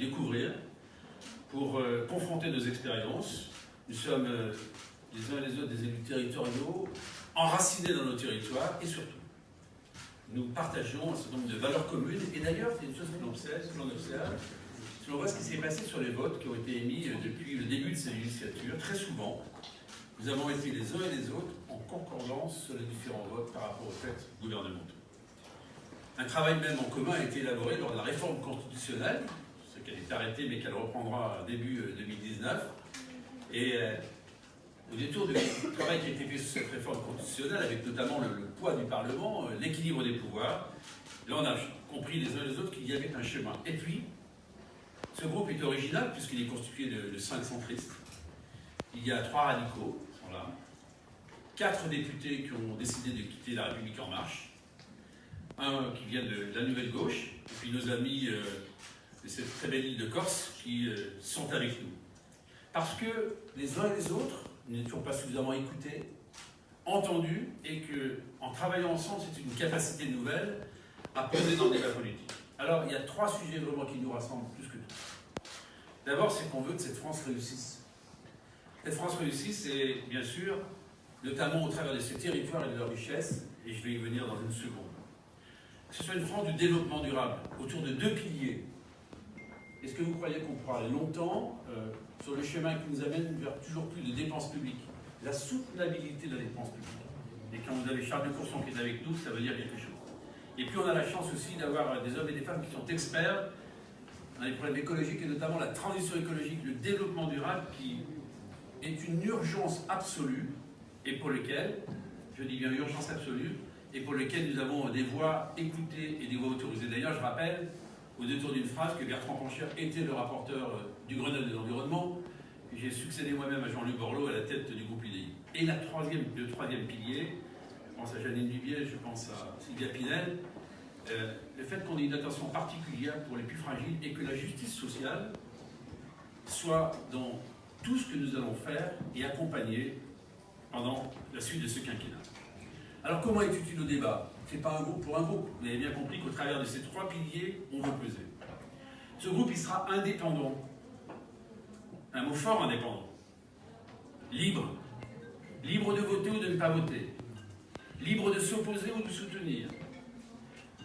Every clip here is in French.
découvrir, pour confronter nos expériences. Nous sommes les uns et les autres des élus territoriaux, enracinés dans nos territoires, et surtout, nous partageons un certain nombre de valeurs communes. Et d'ailleurs, c'est une chose que l'on observe, si l'on voit ce qui s'est passé sur les votes qui ont été émis depuis le début de ces législatures, très souvent, nous avons été les uns et les autres en concordance sur les différents votes par rapport aux faits gouvernementaux. Un travail même en commun a été élaboré lors de la réforme constitutionnelle, ce qu'elle est arrêtée mais qu'elle reprendra début 2019. Et au détour du travail qui a été fait sur cette réforme constitutionnelle, avec notamment le poids du Parlement, l'équilibre des pouvoirs, là on a compris les uns et les autres qu'il y avait un chemin. Et puis, ce groupe est original puisqu'il est constitué de 5 centristes. Il y a 3 radicaux, qui sont là, 4 députés qui ont décidé de quitter La République En Marche, un qui vient de la Nouvelle Gauche, et puis nos amis de cette très belle île de Corse qui sont avec nous. Parce que les uns et les autres n'étions pas suffisamment écoutés, entendus, et qu'en travaillant ensemble, c'est une capacité nouvelle à peser dans le débat politique. Alors, il y a 3 sujets vraiment qui nous rassemblent plus que tout. D'abord, c'est qu'on veut que cette France réussisse. Cette France réussisse, c'est bien sûr, notamment au travers de ses territoires et de leurs richesses, et je vais y venir dans une seconde. Que ce soit une France du développement durable, autour de 2 piliers. Est-ce que vous croyez qu'on pourra aller longtemps sur le chemin qui nous amène vers toujours plus de dépenses publiques? La soutenabilité de la dépense publique. Et quand vous avez Charles de Courson qui est avec nous, ça veut dire quelque chose. Et puis on a la chance aussi d'avoir des hommes et des femmes qui sont experts dans les problèmes écologiques et notamment la transition écologique, le développement durable qui est une urgence absolue et pour lequel, je dis bien urgence absolue, et pour lequel nous avons des voix écoutées et des voix autorisées. D'ailleurs, je rappelle, au détour d'une phrase, que Bertrand Pancher était le rapporteur du Grenelle de l'environnement. J'ai succédé moi-même à Jean-Luc Borloo à la tête du groupe UDI. Et le troisième pilier, je pense à Janine Dubiel, je pense à Sylvia Pinel, le fait qu'on ait une attention particulière pour les plus fragiles et que la justice sociale soit dans tout ce que nous allons faire et accompagner pendant la suite de ce quinquennat. Alors comment est utile le débat? Ce n'est pas un groupe pour un groupe. Vous avez bien compris qu'au travers de ces 3 piliers, on veut peser. Ce groupe, il sera indépendant. Un mot fort, indépendant. Libre. Libre de voter ou de ne pas voter. Libre de s'opposer ou de soutenir.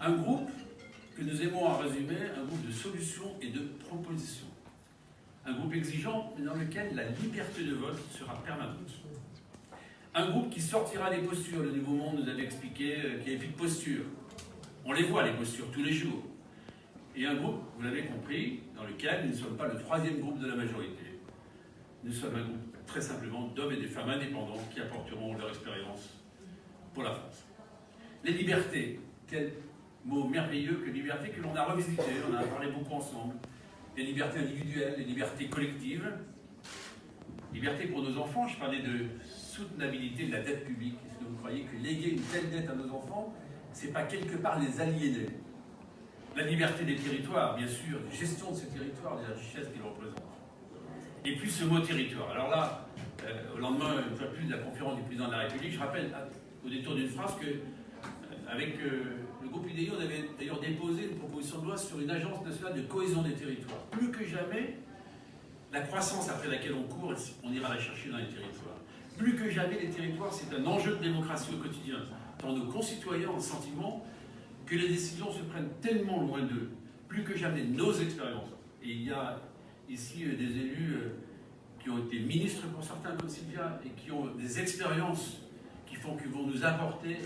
Un groupe que nous aimons à résumer, un groupe de solutions et de propositions. Un groupe exigeant, mais dans lequel la liberté de vote sera permanente. Un groupe qui sortira des postures. Le Nouveau Monde nous avait expliqué qu'il n'y avait plus de postures. On les voit, les postures, tous les jours. Et un groupe, vous l'avez compris, dans lequel nous ne sommes pas le 3e groupe de la majorité. Nous sommes un groupe, très simplement, d'hommes et de femmes indépendants qui apporteront leur expérience pour la France. Les libertés, quel mot merveilleux que liberté que l'on a revisité, on en a parlé beaucoup ensemble. Les libertés individuelles, les libertés collectives. Liberté pour nos enfants, je parlais de soutenabilité de la dette publique. Est-ce que vous croyez que léguer une telle dette à nos enfants, c'est pas quelque part les aliéner? La liberté des territoires, bien sûr, gestion de ces territoires, des richesses qu'ils représentent. Et puis ce mot territoire. Alors là, au lendemain, une fois de plus, de la conférence du président de la République, je rappelle au détour d'une phrase que, avec le groupe UDI, on avait d'ailleurs déposé une proposition de loi sur une agence nationale de cohésion des territoires. Plus que jamais, la croissance après laquelle on court, on ira la chercher dans les territoires. Plus que jamais, les territoires, c'est un enjeu de démocratie au quotidien. Tant nos concitoyens ont le sentiment que les décisions se prennent tellement loin d'eux. Plus que jamais, nos expériences. Et il y a ici des élus qui ont été ministres pour certains, comme Sylvia, et qui ont des expériences qui vont nous apporter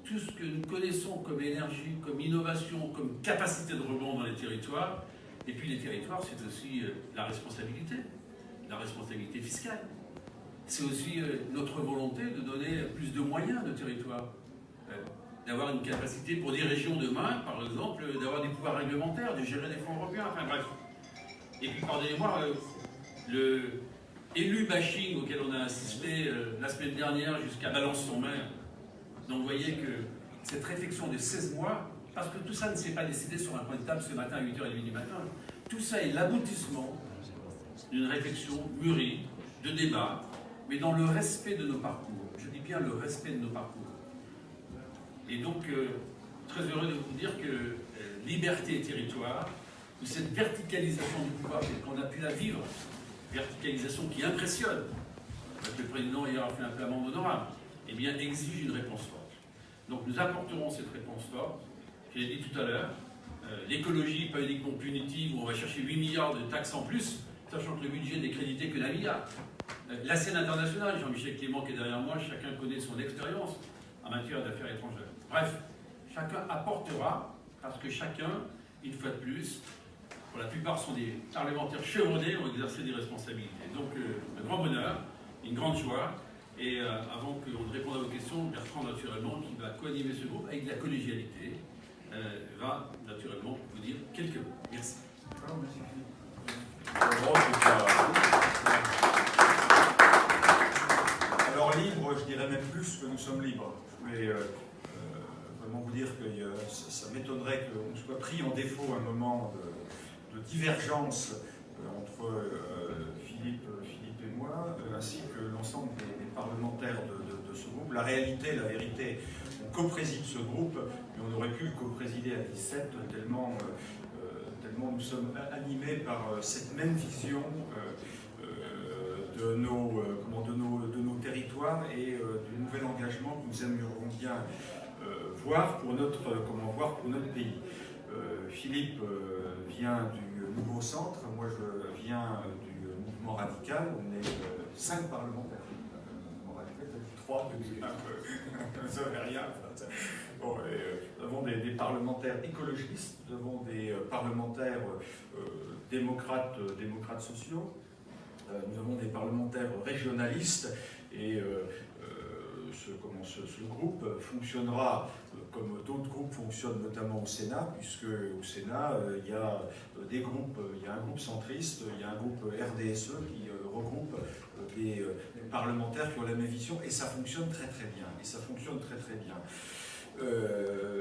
tout ce que nous connaissons comme énergie, comme innovation, comme capacité de rebond dans les territoires. Et puis les territoires, c'est aussi la responsabilité fiscale. C'est aussi notre volonté de donner plus de moyens à nos territoires. D'avoir une capacité pour des régions demain, par exemple, d'avoir des pouvoirs réglementaires, de gérer des fonds européens, enfin bref. Et puis, pardonnez-moi, le élu bashing auquel on a assisté la semaine dernière jusqu'à Balance-sur-Mer. Donc vous voyez que cette réflexion de 16 mois, parce que tout ça ne s'est pas décidé sur un point de table ce matin à 8h30 du matin, tout ça est l'aboutissement d'une réflexion mûrie, de débat, mais dans le respect de nos parcours. Je dis bien le respect de nos parcours. Et donc, très heureux de vous dire que liberté et territoire, où cette verticalisation du pouvoir, qu'on a pu la vivre, verticalisation qui impressionne, le président hier a fait un plan honorable, eh bien, exige une réponse forte. Donc nous apporterons cette réponse forte. Je l'ai dit tout à l'heure, l'écologie, pas uniquement punitive, où on va chercher 8 milliards de taxes en plus, sachant que le budget n'est crédité que d'1 milliard. La scène internationale, Jean-Michel Clément qui est derrière moi, chacun connaît son expérience en matière d'affaires étrangères. Bref, chacun apportera, parce que chacun, une fois de plus, pour la plupart sont des parlementaires chevronnés, ont exercé des responsabilités. Donc, un grand bonheur, une grande joie. Et avant qu'on réponde à vos questions, Bertrand, naturellement, qui va co-animer ce groupe avec de la collégialité, va naturellement vous dire quelques mots. Merci. Alors libre, je dirais même plus que nous sommes libres. Je voulais vraiment vous dire que ça m'étonnerait qu'on soit pris en défaut à un moment de divergence entre Philippe et moi, ainsi que l'ensemble des parlementaires de ce groupe. La réalité, la vérité, on co-préside ce groupe, mais on aurait pu le co-présider à 17, tellement nous sommes animés par cette même vision de nos territoires et du nouvel engagement que nous aimerions bien voir pour notre pays. Philippe vient du Nouveau Centre, moi je viens du mouvement radical, on est 5 parlementaires. Mouvement radical, 3, vous savez rien. Bon, nous avons des parlementaires écologistes, nous avons des parlementaires démocrates sociaux, nous avons des parlementaires régionalistes et ce groupe fonctionnera comme d'autres groupes fonctionnent notamment au Sénat, puisque au Sénat il y a des groupes, il y a un groupe centriste, il y a un groupe RDSE qui regroupe des parlementaires qui ont la même vision et ça fonctionne très bien.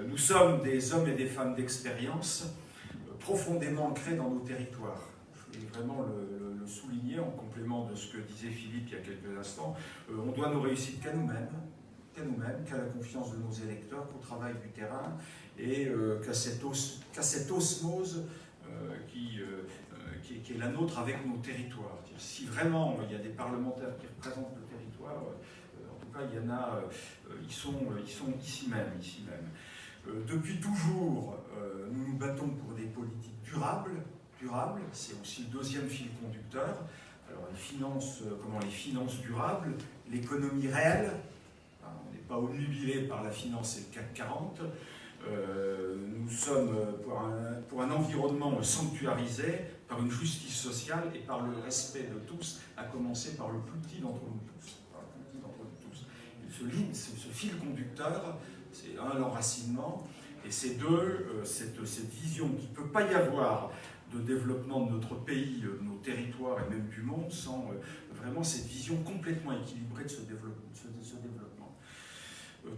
Nous sommes des hommes et des femmes d'expérience profondément ancrés dans nos territoires. Je voulais vraiment le souligner en complément de ce que disait Philippe il y a quelques instants. On doit nos réussites qu'à nous-mêmes, qu'à la confiance de nos électeurs, qu'au travail du terrain et qu'à cette osmose qui est la nôtre avec nos territoires. Si vraiment il y a des parlementaires qui représentent le territoire, en tout cas il y en a, ils sont ici même. Depuis toujours, nous nous battons pour des politiques durables, c'est aussi le deuxième fil conducteur. Alors les finances durables, l'économie réelle, on n'est pas obnubilé par la finance et le CAC 40, nous sommes pour un environnement sanctuarisé, par une justice sociale et par le respect de tous, à commencer par le plus petit d'entre nous tous. Et ce fil conducteur, c'est l'enracinement, et c'est cette vision qu'il ne peut pas y avoir de développement de notre pays, de nos territoires et même du monde sans vraiment cette vision complètement équilibrée de ce développement.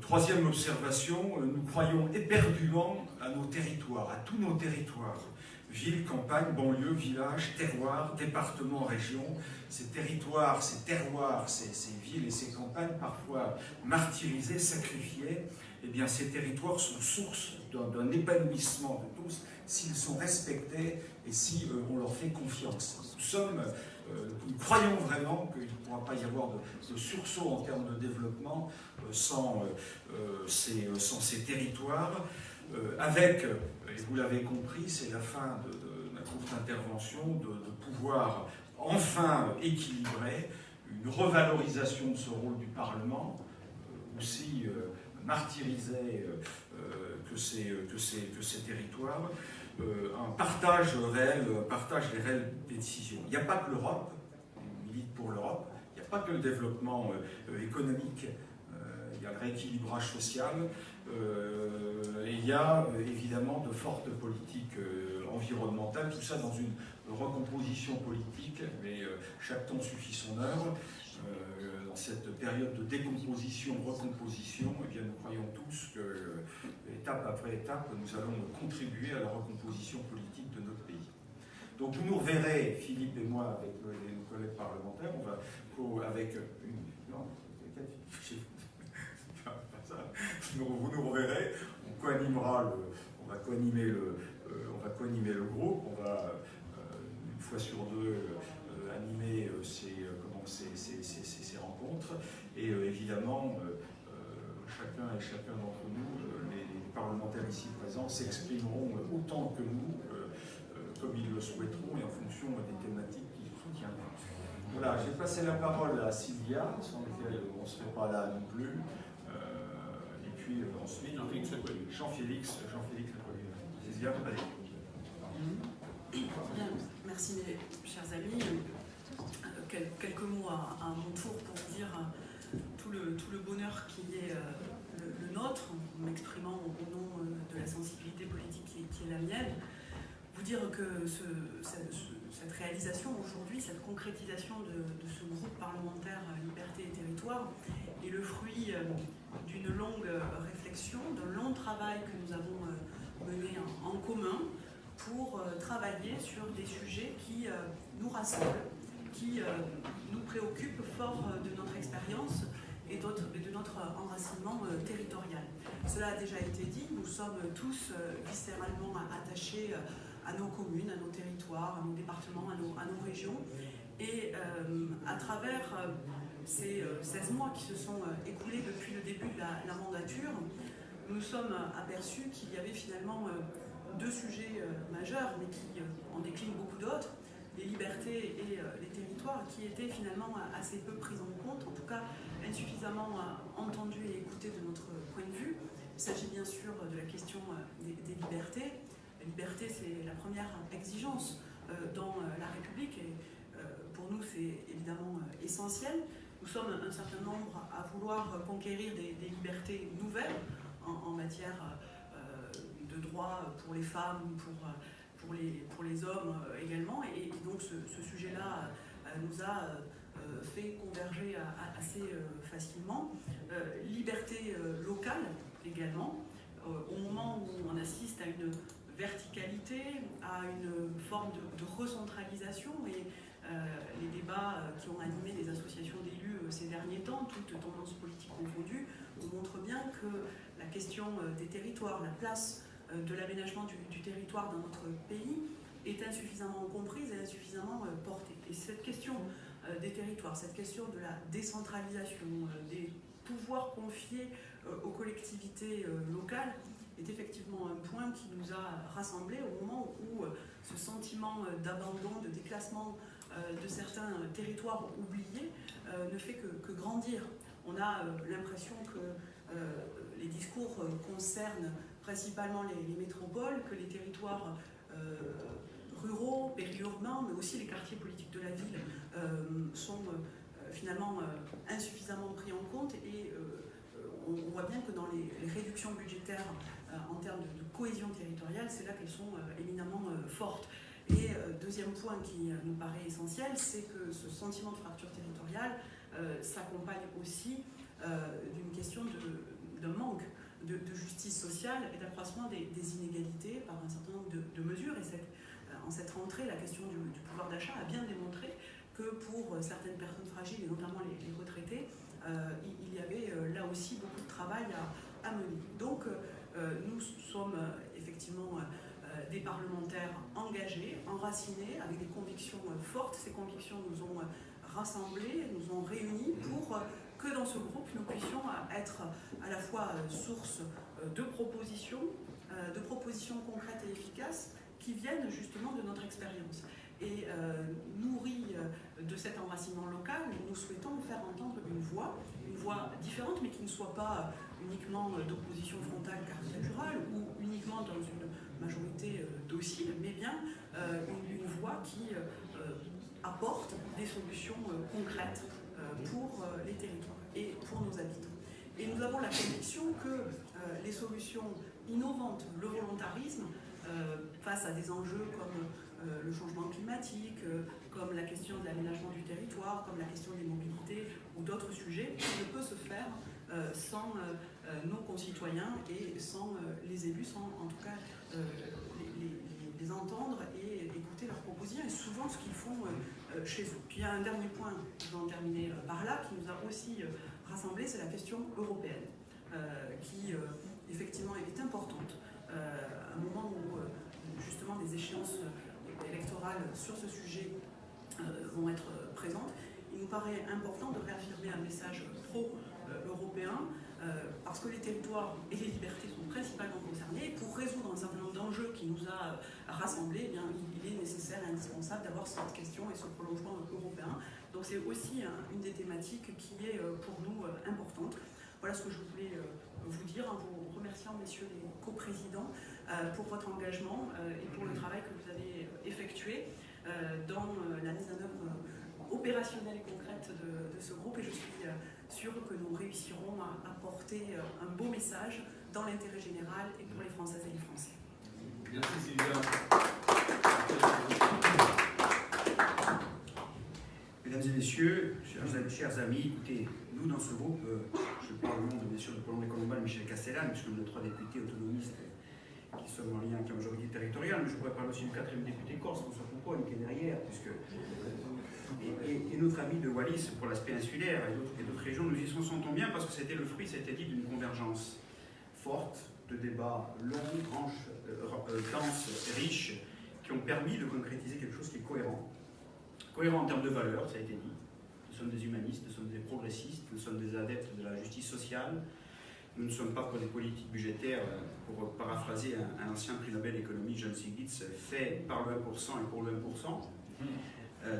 Troisième observation, nous croyons éperdument à nos territoires, à tous nos territoires. Villes, campagnes, banlieues, villages, terroirs, départements, régions, ces territoires, ces terroirs, ces villes et ces campagnes parfois martyrisées, sacrifiées, eh bien ces territoires sont source d'un épanouissement de tous s'ils sont respectés et si on leur fait confiance. Nous croyons vraiment qu'il ne pourra pas y avoir de sursaut en termes de développement sans ces territoires. Avec, et vous l'avez compris, c'est la fin de ma courte intervention, de pouvoir enfin équilibrer une revalorisation de ce rôle du Parlement, aussi martyrisé que ces territoires, un partage réel, des réelles décisions. Il n'y a pas que l'Europe, on milite pour l'Europe, il n'y a pas que le développement économique, il y a le rééquilibrage social, et il y a évidemment de fortes politiques environnementales, tout ça dans une recomposition politique, mais chaque temps suffit son heure. Dans cette période de décomposition, recomposition, eh bien, nous croyons tous que, étape après étape, nous allons contribuer à la recomposition politique de notre pays. Donc vous nous reverrez, Philippe et moi, avec nos collègues parlementaires, avec une... Non, vous nous reverrez, on va co-animer on va co-animer le groupe, on va une fois sur deux animer ces rencontres, et évidemment, chacun et chacun d'entre nous, les parlementaires ici présents, s'exprimeront autant que nous, comme ils le souhaiteront, et en fonction des thématiques qu'ils soutiendront. Voilà, j'ai passé la parole à Sylvia, sans laquelle on ne serait pas là non plus. Et puis ensuite, Jean-Félix Lapolie. Sylvia, allez. Bien, merci mes chers amis. Quelques mots à mon tour pour vous dire tout le bonheur qui est le nôtre, en m'exprimant au nom de la sensibilité politique qui est la mienne. Vous dire que cette réalisation aujourd'hui, cette concrétisation de ce groupe parlementaire Liberté et Territoire est le fruit d'une longue réflexion, d'un long travail que nous avons mené en commun pour travailler sur des sujets qui nous rassemblent, qui nous préoccupent fort de notre expérience et de notre enracinement territorial. Cela a déjà été dit, nous sommes tous viscéralement attachés à nos communes, à nos territoires, à nos départements, à nos régions. Et à travers ces 16 mois qui se sont écoulés depuis le début de la mandature, nous nous sommes aperçus qu'il y avait finalement deux sujets majeurs, mais qui en déclinent beaucoup d'autres, les libertés et les territoires, qui étaient finalement assez peu pris en compte, en tout cas insuffisamment entendus et écoutés de notre point de vue. Il s'agit bien sûr de la question des libertés. La liberté, c'est la première exigence dans la République, et pour nous, c'est évidemment essentiel. Nous sommes un certain nombre à vouloir conquérir des libertés nouvelles en matière de droits pour les femmes, pour les hommes également, et donc ce sujet-là nous a fait converger assez facilement. Liberté locale également, au moment où on assiste à une verticalité, à une forme de recentralisation, et les débats qui ont animé les associations d'élus ces derniers temps, toutes tendances politiques confondues, nous montrent bien que la question des territoires, la place de l'aménagement du territoire dans notre pays est insuffisamment comprise et insuffisamment portée. Et cette question des territoires, cette question de la décentralisation, des pouvoirs confiés aux collectivités locales, est effectivement un point qui nous a rassemblés au moment où ce sentiment d'abandon, de déclassement de certains territoires oubliés ne fait que grandir. On a l'impression que les discours concernent principalement les métropoles, que les territoires ruraux, périurbains, mais aussi les quartiers politiques de la ville sont finalement insuffisamment pris en compte, et on voit bien que dans les réductions budgétaires en termes de cohésion territoriale, c'est là qu'elles sont éminemment fortes. Et deuxième point qui nous paraît essentiel, c'est que ce sentiment de fracture territoriale s'accompagne aussi d'une question d'un manque de justice sociale et d'accroissement des inégalités par un certain nombre de mesures. Et en cette rentrée, la question du pouvoir d'achat a bien démontré que pour certaines personnes fragiles, et notamment les retraités, il y avait là aussi beaucoup de travail à mener. Donc nous sommes effectivement des parlementaires engagés, enracinés, avec des convictions fortes. Ces convictions nous ont rassemblés, nous ont réunis pour que dans ce groupe, nous puissions être à la fois source de propositions concrètes et efficaces qui viennent justement de notre expérience. Et nourris de cet enracinement local, nous souhaitons faire entendre une voix différente, mais qui ne soit pas uniquement d'opposition frontale caricaturale ou uniquement dans une majorité docile, mais bien une voix qui apporte des solutions concrètes pour les territoires et pour nos habitants. Et nous avons la conviction que les solutions innovantes, le volontarisme, face à des enjeux comme le changement climatique, comme la question de l'aménagement du territoire, comme la question des mobilités ou d'autres sujets, ne peut se faire sans nos concitoyens et sans les élus, sans en tout cas les entendre et écouter leurs propositions, et souvent ce qu'ils font chez eux. Puis il y a un dernier point, je vais en terminer par là, qui nous a aussi rassemblés, c'est la question européenne, qui effectivement est importante. À un moment où justement des échéances électorales sur ce sujet vont être présentes, il nous paraît important de réaffirmer un message pro-européen parce que les territoires et les libertés sont principalement concernés. Pour résoudre un certain nombre d'enjeux qui nous a rassemblés, eh bien, il est nécessaire et indispensable d'avoir cette question et ce prolongement européen. Donc c'est aussi une des thématiques qui est pour nous importante. Voilà ce que je voulais vous dire en vous remerciant, messieurs les coprésidents, pour votre engagement et pour le travail que vous avez effectué dans la mise en œuvre opérationnelle et concrète de ce groupe. Et je suis sûre que nous réussirons à porter un beau message dans l'intérêt général et pour les Françaises et les Français. Merci Sylvia. Mesdames et messieurs, chers amis, écoutez, nous dans ce groupe, je parle au nom bien sûr de Colombe Colombal, Michel Castellane, puisque nous sommes 3 députés autonomistes qui sommes en lien avec la majorité territoriale, mais je pourrais parler aussi du 4e député corse, François Conconne, qui est derrière, puisque et notre ami de Wallis pour l'aspect insulaire et d'autres régions, nous y sentons bien parce que c'était le fruit, c'était dit, d'une convergence forte, de débats longs, denses, riches, qui ont permis de concrétiser quelque chose qui est cohérent. Cohérent en termes de valeurs, ça a été dit. Nous sommes des humanistes, nous sommes des progressistes, nous sommes des adeptes de la justice sociale. Nous ne sommes pas pour des politiques budgétaires, pour paraphraser un ancien prix Nobel économique, John Stiglitz, fait par le 1% et pour le 1%.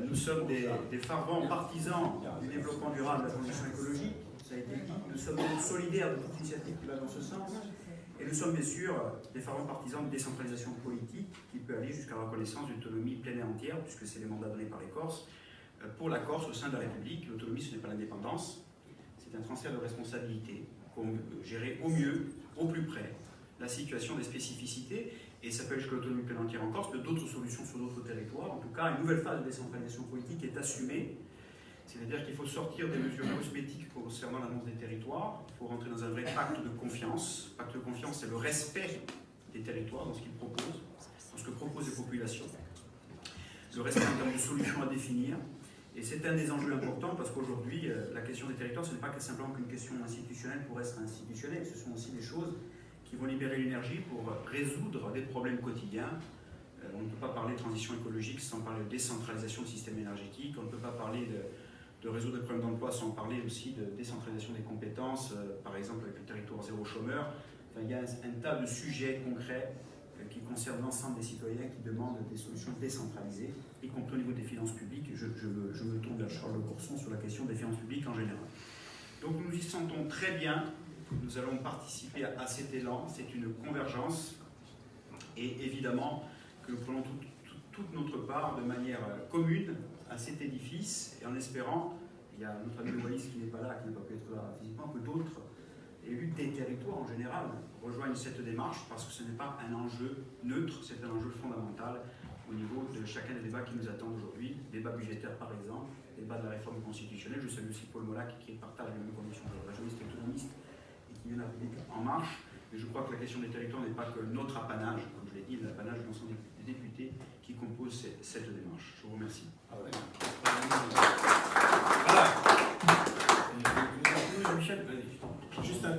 Nous sommes des fervents partisans du développement durable de la transition écologique, ça a été dit. Nous sommes solidaires de toute initiative qui va dans ce sens. Et nous sommes bien sûr des fervents partisans de décentralisation politique qui peut aller jusqu'à la reconnaissance d'une autonomie pleine et entière, puisque c'est les mandats donnés par les Corses. Pour la Corse, au sein de la République, l'autonomie, ce n'est pas l'indépendance, c'est un transfert de responsabilité pour gérer au mieux, au plus près, la situation des spécificités. Et ça peut aller jusqu'à l'autonomie pleine et entière en Corse, mais d'autres solutions sur d'autres territoires. En tout cas, une nouvelle phase de décentralisation politique est assumée. C'est-à-dire qu'il faut sortir des mesures cosmétiques concernant l'annonce des territoires. Il faut rentrer dans un vrai pacte de confiance. Le pacte de confiance, c'est le respect des territoires dans ce qu'ils proposent, dans ce que proposent les populations. Le respect en termes de solutions à définir. Et c'est un des enjeux importants parce qu'aujourd'hui, la question des territoires, ce n'est pas simplement qu'une question institutionnelle pour être institutionnelle. Ce sont aussi des choses qui vont libérer l'énergie pour résoudre des problèmes quotidiens. On ne peut pas parler de transition écologique sans parler de décentralisation du système énergétique. On ne peut pas parler de résoudre des problèmes d'emploi sans parler aussi de décentralisation des compétences, par exemple avec le territoire zéro chômeur. Enfin, il y a un tas de sujets concrets qui concernent l'ensemble des citoyens qui demandent des solutions décentralisées, y compris au niveau des finances publiques. Je me tourne vers Charles Courson sur la question des finances publiques en général. Donc nous y sentons très bien. Nous allons participer à cet élan. C'est une convergence. Et évidemment que nous prenons toute notre part de manière commune à cet édifice et en espérant, il y a notre ami Wallis qui n'est pas là, qui n'a pas pu être là physiquement, que d'autres élus des territoires en général rejoignent cette démarche parce que ce n'est pas un enjeu neutre, c'est un enjeu fondamental au niveau de chacun des débats qui nous attendent aujourd'hui, débat budgétaire par exemple, débat de la réforme constitutionnelle. Je salue aussi Paul Molac qui partage les mêmes conditions de régionaliste et autonomiste et qui vient de la République En Marche. Mais je crois que la question des territoires n'est pas que notre apanage, comme je l'ai dit, l'apanage de l'ensemble des députés qui composent cette démarche. Je vous remercie. Voilà. Michel,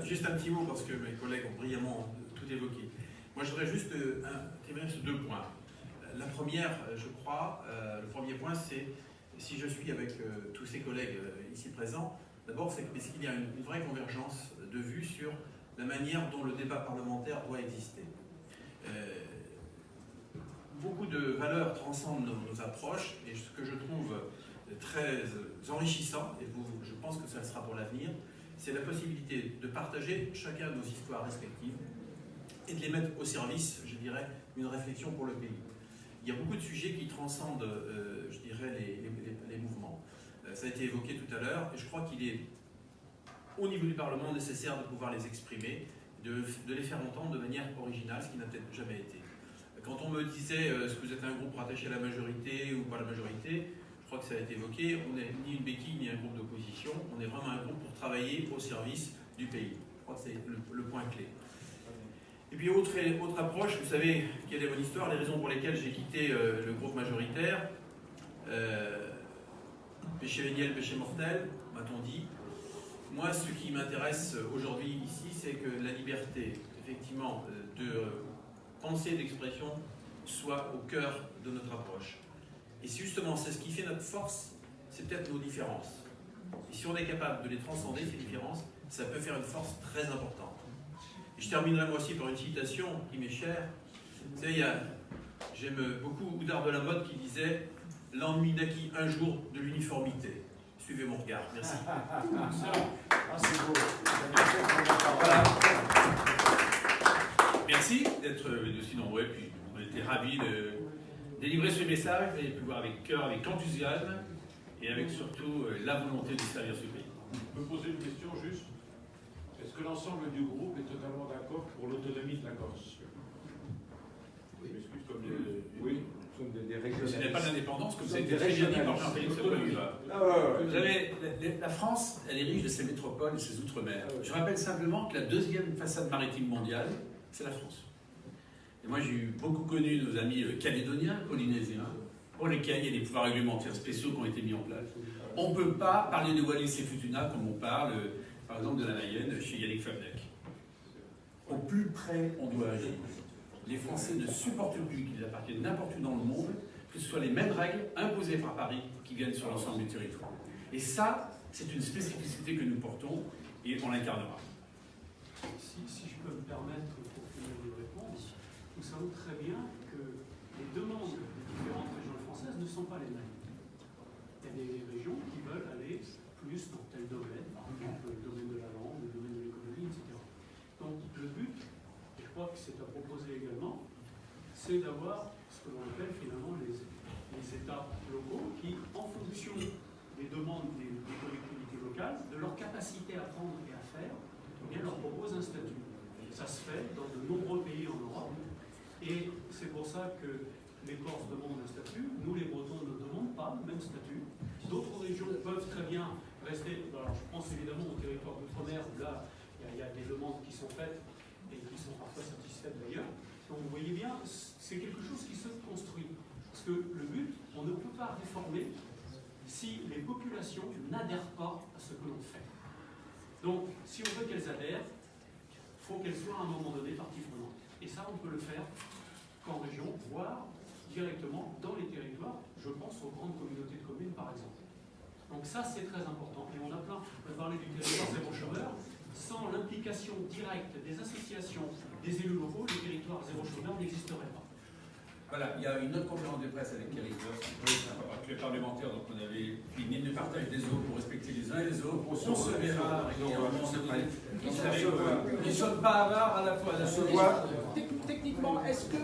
juste un petit mot parce que mes collègues ont brillamment tout évoqué. Moi, je voudrais juste intervenir sur 2 points. La première, je crois, le premier point, c'est si je suis avec tous ces collègues ici présents, d'abord, c'est parce qu'il y a une vraie convergence de vues sur la manière dont le débat parlementaire doit exister. Beaucoup de valeurs transcendent nos approches et ce que je trouve très enrichissant, et je pense que ça sera pour l'avenir, c'est la possibilité de partager chacun nos histoires respectives et de les mettre au service, je dirais, d'une réflexion pour le pays. Il y a beaucoup de sujets qui transcendent, je dirais, les mouvements. Ça a été évoqué tout à l'heure, et je crois qu'il est, au niveau du Parlement, nécessaire de pouvoir les exprimer, de les faire entendre de manière originale, ce qui n'a peut-être jamais été. Quand on me disait, est-ce que vous êtes un groupe rattaché à la majorité ou pas à la majorité, je crois que ça a été évoqué, on n'est ni une béquille ni un groupe d'opposition, on est vraiment un groupe pour travailler au service du pays. Je crois que c'est le point clé. Et puis autre approche, vous savez quelle est mon histoire, les raisons pour lesquelles j'ai quitté le groupe majoritaire, péché véniel, péché mortel, m'a-t-on dit. Moi, ce qui m'intéresse aujourd'hui ici, c'est que la liberté, effectivement, de pensée, d'expression soit au cœur de notre approche. Et justement, c'est ce qui fait notre force, c'est peut-être nos différences. Et si on est capable de les transcender, ces différences, ça peut faire une force très importante. Et je terminerai moi aussi par une citation qui m'est chère. Vous savez, j'aime beaucoup Oudard de la Motte qui disait « L'ennui naquit un jour de l'uniformité ». Suivez mon regard. Merci. C'est beau. Voilà. Merci d'être aussi nombreux. Et puis, on était ravis de délivrer ce message. Vous avez pu voir avec cœur, avec enthousiasme et avec surtout la volonté de servir ce pays. Je peux poser une question juste. Est-ce que l'ensemble du groupe est totalement d'accord pour l'autonomie de la Corse? Oui. Je m'excuse comme oui. Des Ce n'est pas l'indépendance, comme ça a été des très bien dit par régionalistes. Jean-Félix Lecoq. Vous savez, la France, elle est riche de ses métropoles et ses outre-mer. Je rappelle simplement que la deuxième façade maritime mondiale, c'est la France. Et moi, j'ai beaucoup connu nos amis calédoniens, polynésiens, pour lesquels il y a des pouvoirs réglementaires spéciaux qui ont été mis en place. On ne peut pas parler de Wallis et Futuna comme on parle, par exemple, de la Mayenne chez Yannick Favec. Au plus près, on doit agir. Les Français ne supportent plus qu'ils appartiennent n'importe où dans le monde, que ce soit les mêmes règles imposées par Paris qui viennent sur l'ensemble du territoire. Et ça, c'est une spécificité que nous portons et on l'incarnera. Si je peux me permettre pour finir de répondre, nous savons très bien que les demandes des différentes régions françaises ne sont pas les mêmes. Il y a des régions qui veulent aller plus dans tel domaine, par exemple le domaine de la langue, le domaine de l'économie, etc. Donc le but, et je crois que c'est à proposer également, c'est d'avoir ce que l'on appelle finalement les États locaux qui, en fonction des demandes des collectivités locales, de leur capacité à prendre et à faire, eh bien, leur proposent un statut. Ça se fait dans de nombreux pays en Europe, et c'est pour ça que les Corses demandent un statut, nous les Bretons ne demandent pas le même statut. D'autres régions peuvent très bien rester, alors je pense évidemment au territoire d'outre-mer, où là il y a des demandes qui sont faites et qui sont parfois satisfaites d'ailleurs. Donc vous voyez bien, c'est quelque chose qui se construit. Parce que le but, on ne peut pas réformer si les populations n'adhèrent pas à ce que l'on fait. Donc, si on veut qu'elles adhèrent, il faut qu'elles soient à un moment donné partie prenante. Et ça, on peut le faire qu'en région, voire directement dans les territoires. Je pense aux grandes communautés de communes, par exemple. Donc ça, c'est très important. Et on a parlé du territoire zéro chômeur. Sans l'implication directe des associations, des élus locaux, le territoire zéro chômeur n'existerait pas. Voilà, il y a une autre conférence de presse avec Eric avec les parlementaires, donc on avait fini de partage des eaux pour respecter les uns et les autres. On se verra régulièrement. Nous ne sommes pas avares à la fois. Techniquement, est-ce que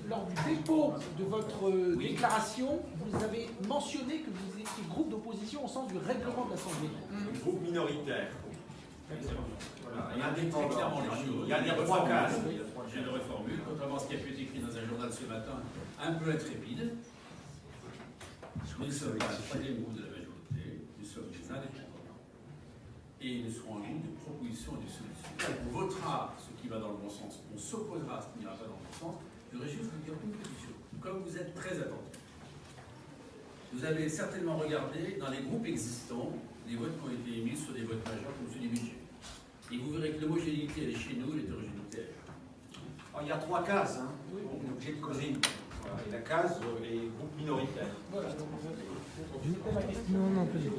lors du dépôt de votre déclaration, vous avez mentionné que vous étiez groupe d'opposition au sens du règlement de l'Assemblée? Groupe minoritaire. Voilà, il y a des clairement les choses. Il y a les trois cases. Je le reformule, contrairement à ce qui a pu être écrit dans un journal ce matin, un peu intrépide. Nous ne sommes pas le troisième groupe de la majorité, nous sommes des indépendants. Et nous serons un groupe de propositions et de solutions. On votera ce qui va dans le bon sens, on s'opposera à ce qui n'ira pas dans le bon sens. Je voudrais juste vous dire une petite chose, comme vous êtes très attentifs. Vous avez certainement regardé dans les groupes existants les votes qui ont été émis sur des votes majeurs comme ceux du budget. Et vous verrez que l'homogénéité, elle est chez nous, l'hétérogénéité, elle est. Il y a trois cases, hein. Objet de causer. Voilà. Et la case est groupe minoritaire. Voilà. Non, non, pas du tout.